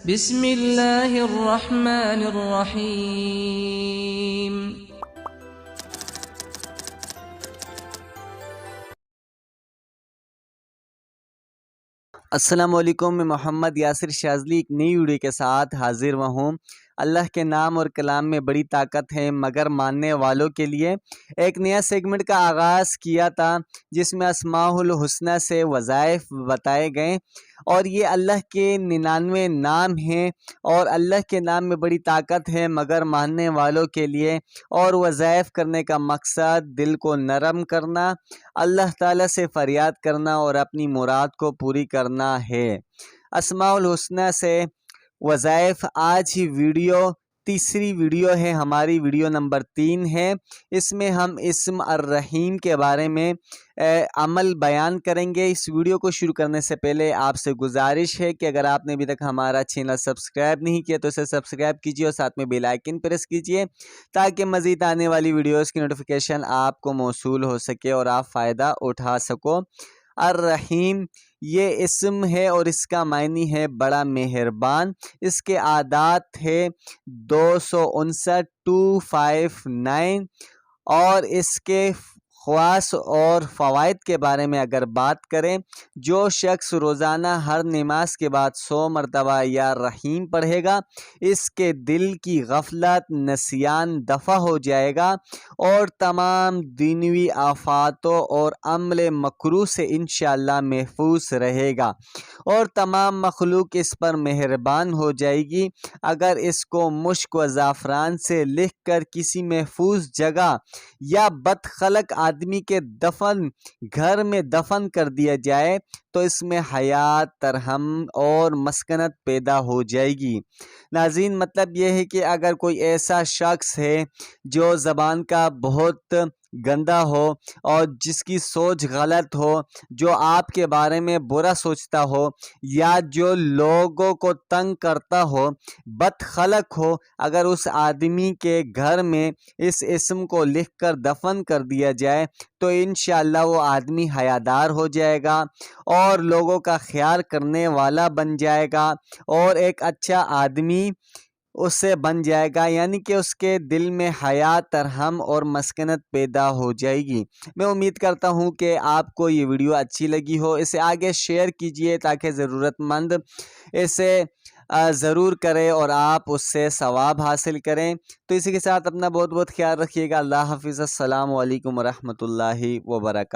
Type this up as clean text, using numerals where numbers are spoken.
بسم اللہ الرحمن الرحیم۔ السلام علیکم، میں محمد یاسر شاذلی ایک نئی ویڈیو کے ساتھ حاضر ہوں۔ اللہ کے نام اور کلام میں بڑی طاقت ہے مگر ماننے والوں کے لیے ایک نیا سیگمنٹ کا آغاز کیا تھا جس میں اسماء الحسنی سے وظائف بتائے گئے، اور یہ اللہ کے 99 نام ہیں اور اللہ کے نام میں بڑی طاقت ہے مگر ماننے والوں کے لیے، اور وظائف کرنے کا مقصد دل کو نرم کرنا، اللہ تعالیٰ سے فریاد کرنا اور اپنی مراد کو پوری کرنا ہے۔ اسماء الحسنی سے وظائف آج ہی تیسری ویڈیو ہے، ہماری ویڈیو نمبر 3 ہے۔ اس میں ہم اسم الرحیم کے بارے میں عمل بیان کریں گے۔ اس ویڈیو کو شروع کرنے سے پہلے آپ سے گزارش ہے کہ اگر آپ نے ابھی تک ہمارا چینل سبسکرائب نہیں کیا تو اسے سبسکرائب کیجیے اور ساتھ میں بیل آئیکن پریس کیجیے تاکہ مزید آنے والی ویڈیوز کی نوٹیفیکیشن آپ کو موصول ہو سکے اور آپ فائدہ اٹھا سکو۔ الرحیم یہ اسم ہے اور اس کا معنی ہے بڑا مہربان۔ اس کے اعداد ہے 259 259، اور اس کے خواص اور فوائد کے بارے میں اگر بات کریں، جو شخص روزانہ ہر نماز کے بعد 100 مرتبہ یا رحیم پڑھے گا، اس کے دل کی غفلت نسیان دفع ہو جائے گا اور تمام دنیوی آفاتوں اور عمل مکروہ سے انشاءاللہ محفوظ رہے گا، اور تمام مخلوق اس پر مہربان ہو جائے گی۔ اگر اس کو مشک و زعفران سے لکھ کر کسی محفوظ جگہ یا بدخلق آدمی کے گھر میں دفن کر دیا جائے تو اس میں حیات، ترحم اور مسکنت پیدا ہو جائے گی۔ ناظرین، مطلب یہ ہے کہ اگر کوئی ایسا شخص ہے جو زبان کا بہت گندا ہو اور جس کی سوچ غلط ہو، جو آپ کے بارے میں برا سوچتا ہو یا جو لوگوں کو تنگ کرتا ہو، بدخلق ہو، اگر اس آدمی کے گھر میں اس اسم کو لکھ کر دفن کر دیا جائے تو انشاءاللہ وہ آدمی حیادار ہو جائے گا اور لوگوں کا خیال کرنے والا بن جائے گا اور ایک اچھا آدمی اس سے بن جائے گا، یعنی کہ اس کے دل میں حیا، ترحم اور مسکنت پیدا ہو جائے گی۔ میں امید کرتا ہوں کہ آپ کو یہ ویڈیو اچھی لگی ہو۔ اسے آگے شیئر کیجئے تاکہ ضرورت مند اسے ضرور کرے اور آپ اس سے ثواب حاصل کریں۔ تو اسی کے ساتھ اپنا بہت بہت خیال رکھیے گا۔ اللہ حافظ۔ السلام علیکم ورحمۃ اللہ وبرکاتہ۔